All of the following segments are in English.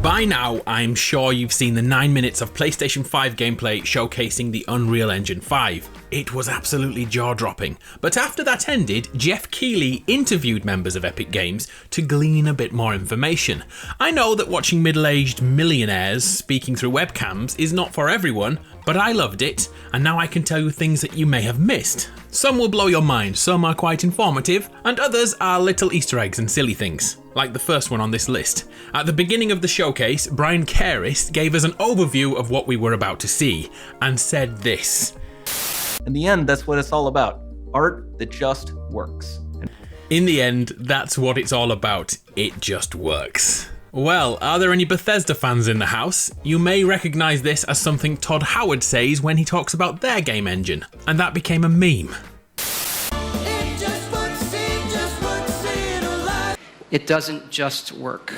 By now, I'm sure you've seen the 9 minutes of PlayStation 5 gameplay showcasing the Unreal Engine 5. It was absolutely jaw-dropping. But after that ended, Jeff Keighley interviewed members of Epic Games to glean a bit more information. I know that watching middle-aged millionaires speaking through webcams is not for everyone, but I loved it, and now I can tell you things that you may have missed. Some will blow your mind, some are quite informative, and others are little Easter eggs and silly things, like the first one on this list. At the beginning of the showcase, Brian Caris gave us an overview of what we were about to see, and said this. In the end, that's what it's all about. Art that just works. In the end, that's what it's all about. It just works. Well, are there any Bethesda fans in the house? You may recognise this as something Todd Howard says when he talks about their game engine, and that became a meme. It doesn't just work.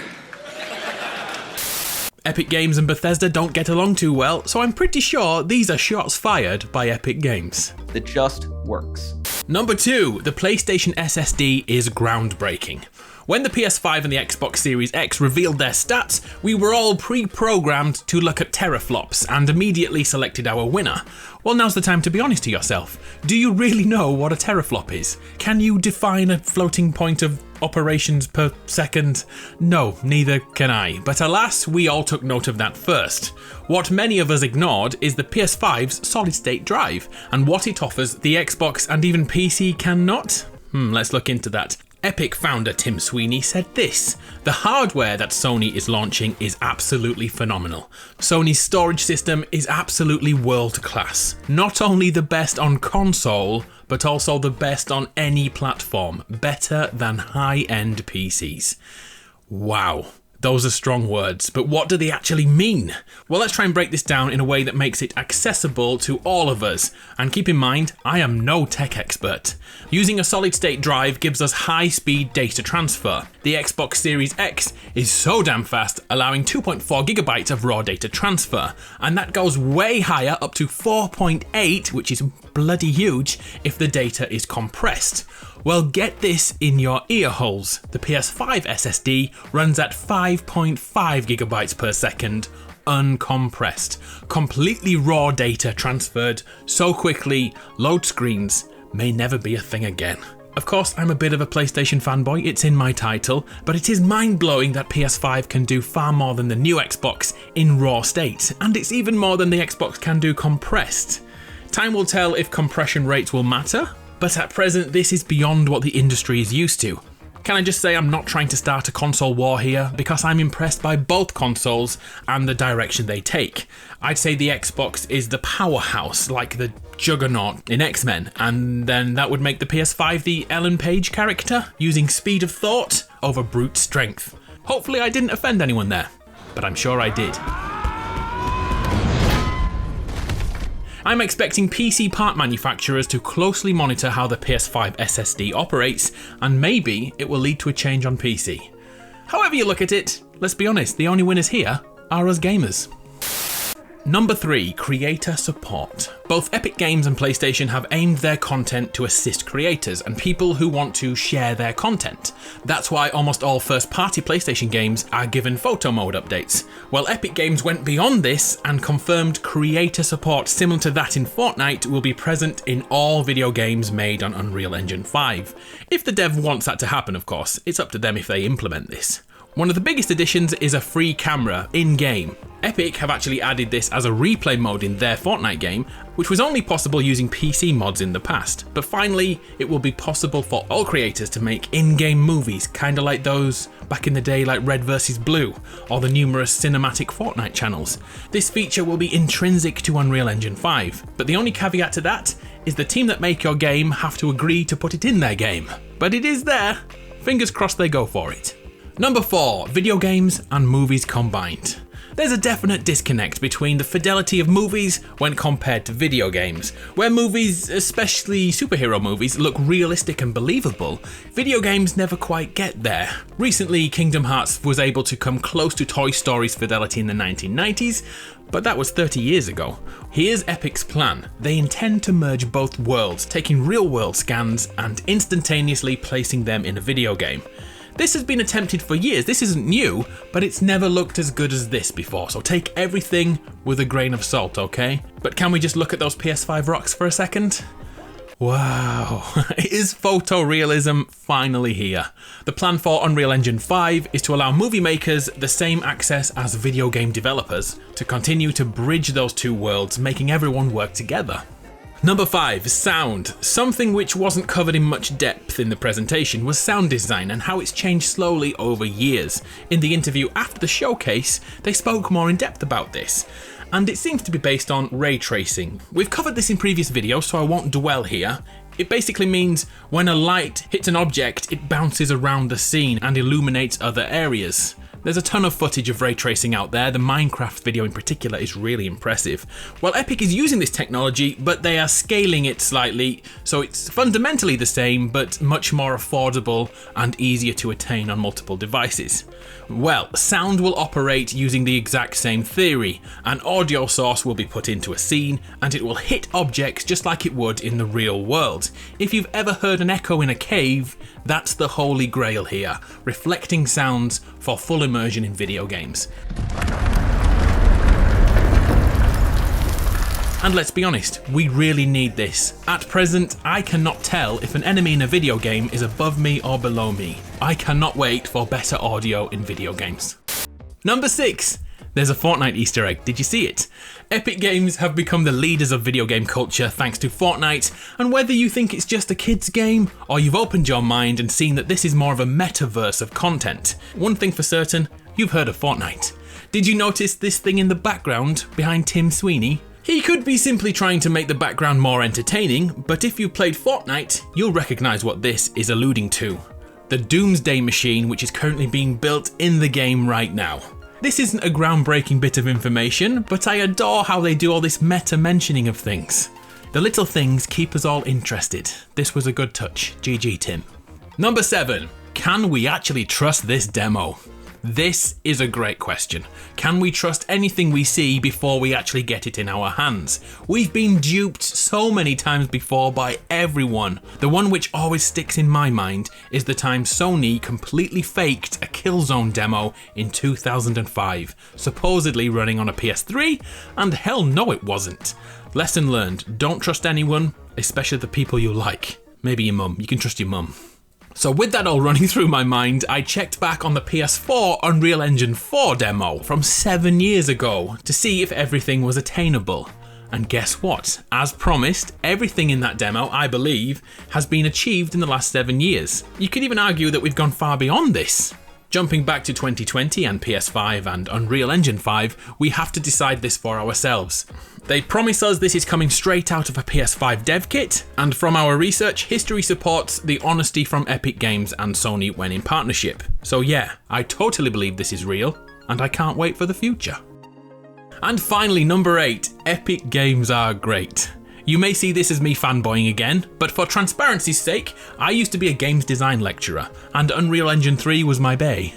Epic Games and Bethesda don't get along too well, so I'm pretty sure these are shots fired by Epic Games. That just works. Number 2, the PlayStation SSD is groundbreaking. When the PS5 and the Xbox Series X revealed their stats, we were all pre-programmed to look at teraflops and immediately selected our winner. Well, now's the time to be honest to yourself. Do you really know what a teraflop is? Can you define a floating point of operations per second? No, neither can I. But alas, we all took note of that first. What many of us ignored is the PS5's solid-state drive, and what it offers the Xbox and even PC cannot. Let's look into that. Epic founder Tim Sweeney said this: "The hardware that Sony is launching is absolutely phenomenal. Sony's storage system is absolutely world class. Not only the best on console, but also the best on any platform. Better than high-end PCs." Wow. Those are strong words, but what do they actually mean? Well, let's try and break this down in a way that makes it accessible to all of us. And keep in mind, I am no tech expert. Using a solid-state drive gives us high-speed data transfer. The Xbox Series X is so damn fast, allowing 2.4 gigabytes of raw data transfer, and that goes way higher, up to 4.8, which is bloody huge, if the data is compressed. Well, get this in your ear holes. The PS5 SSD runs at 5.5 gigabytes per second, uncompressed. Completely raw data transferred so quickly, load screens may never be a thing again. Of course, I'm a bit of a PlayStation fanboy, it's in my title, but it is mind-blowing that PS5 can do far more than the new Xbox in raw state, and it's even more than the Xbox can do compressed. Time will tell if compression rates will matter, but at present this is beyond what the industry is used to. Can I just say I'm not trying to start a console war here, because I'm impressed by both consoles and the direction they take. I'd say the Xbox is the powerhouse, like the Juggernaut in X-Men, and then that would make the PS5 the Ellen Page character, using speed of thought over brute strength. Hopefully I didn't offend anyone there, but I'm sure I did. I'm expecting PC part manufacturers to closely monitor how the PS5 SSD operates, and maybe it will lead to a change on PC. However you look at it, let's be honest, the only winners here are us gamers. Number 3, creator support. Both Epic Games and PlayStation have aimed their content to assist creators and people who want to share their content. That's why almost all first-party PlayStation games are given photo mode updates. Well, Epic Games went beyond this and confirmed creator support similar to that in FORTNITE will be present in all video games made on Unreal Engine 5. If the dev wants that to happen, of course, it's up to them if they implement this. One of the biggest additions is a free camera in-game. Epic have actually added this as a replay mode in their FORTNITE game, which was only possible using PC mods in the past. But finally, it will be possible for all creators to make in-game movies, kinda like those back in the day like Red vs Blue, or the numerous cinematic FORTNITE channels. This feature will be intrinsic to Unreal Engine 5, but the only caveat to that is the team that make your game have to agree to put it in their game. But it is there. Fingers crossed they go for it. Number 4, video games and movies combined. There's a definite disconnect between the fidelity of movies when compared to video games. Where movies, especially superhero movies, look realistic and believable, video games never quite get there. Recently, Kingdom Hearts was able to come close to Toy Story's fidelity in the 1990s, but that was 30 years ago. Here's Epic's plan. They intend to merge both worlds, taking real-world scans and instantaneously placing them in a video game. This has been attempted for years, this isn't new, but it's never looked as good as this before, so take everything with a grain of salt, okay? But can we just look at those PS5 rocks for a second? Wow, is photorealism finally here? The plan for Unreal Engine 5 is to allow movie makers the same access as video game developers to continue to bridge those two worlds, making everyone work together. Number 5, sound. Something which wasn't covered in much depth in the presentation was sound design and how it's changed slowly over years. In the interview after the showcase, they spoke more in depth about this, and it seems to be based on ray tracing. We've covered this in previous videos, so I won't dwell here. It basically means when a light hits an object, it bounces around the scene and illuminates other areas. There's a ton of footage of ray tracing out there, the Minecraft video in particular is really impressive. Well, Epic is using this technology, but they are scaling it slightly, so it's fundamentally the same, but much more affordable and easier to attain on multiple devices. Well, sound will operate using the exact same theory. An audio source will be put into a scene, and it will hit objects just like it would in the real world. If you've ever heard an echo in a cave, that's the holy grail here, reflecting sounds for full immersion in video games. And let's be honest, we really need this. At present, I cannot tell if an enemy in a video game is above me or below me. I cannot wait for better audio in video games. Number 6. There's a Fortnite Easter egg, did you see it? Epic Games have become the leaders of video game culture thanks to Fortnite, and whether you think it's just a kid's game, or you've opened your mind and seen that this is more of a metaverse of content, one thing for certain, you've heard of Fortnite. Did you notice this thing in the background behind Tim Sweeney? He could be simply trying to make the background more entertaining, but if you played Fortnite, you'll recognise what this is alluding to. The Doomsday Machine, which is currently being built in the game right now. This isn't a groundbreaking bit of information, but I adore how they do all this meta mentioning of things. The little things keep us all interested. This was a good touch. GG, Tim. Number 7. Can we actually trust this demo? This is a great question. Can we trust anything we see before we actually get it in our hands? We've been duped so many times before by everyone. The one which always sticks in my mind is the time Sony completely faked a Killzone demo in 2005, supposedly running on a PS3, and hell no it wasn't. Lesson learned, don't trust anyone, especially the people you like. Maybe your mum, you can trust your mum. So with that all running through my mind, I checked back on the PS4 Unreal Engine 4 demo from 7 years ago to see if everything was attainable. And guess what? As promised, everything in that demo, I believe, has been achieved in the last 7 years. You could even argue that we've gone far beyond this. Jumping back to 2020 and PS5 and Unreal Engine 5, we have to decide this for ourselves. They promise us this is coming straight out of a PS5 dev kit, and from our research, history supports the honesty from Epic Games and Sony when in partnership. So yeah, I totally believe this is real, and I can't wait for the future. And finally, number 8, Epic Games are great. You may see this as me fanboying again, but for transparency's sake, I used to be a games design lecturer, and Unreal Engine 3 was my bae.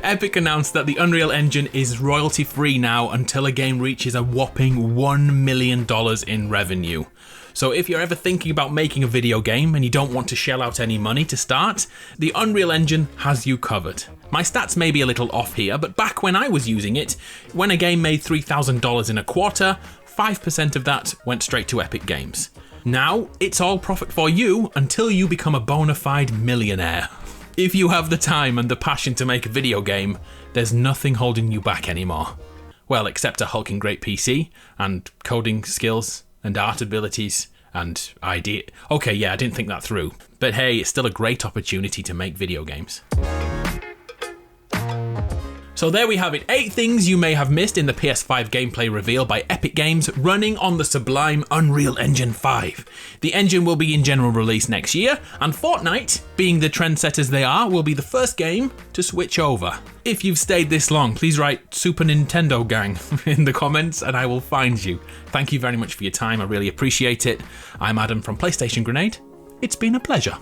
Epic announced that the Unreal Engine is royalty free now until a game reaches a whopping $1 million in revenue. So if you're ever thinking about making a video game and you don't want to shell out any money to start, the Unreal Engine has you covered. My stats may be a little off here, but back when I was using it, when a game made $3,000 in a quarter, 5% of that went straight to Epic Games. Now, it's all profit for you until you become a bona fide millionaire. If you have the time and the passion to make a video game, there's nothing holding you back anymore. Well, except a hulking great PC, and coding skills, and art abilities, and idea. Okay, yeah, I didn't think that through. But hey, it's still a great opportunity to make video games. So there we have it, 8 things you may have missed in the PS5 gameplay reveal by Epic Games running on the sublime Unreal Engine 5. The engine will be in general release next year, and Fortnite, being the trendsetters they are, will be the first game to switch over. If you've stayed this long, please write Super Nintendo Gang in the comments and I will find you. Thank you very much for your time, I really appreciate it. I'm Adam from PlayStation Grenade. It's been a pleasure.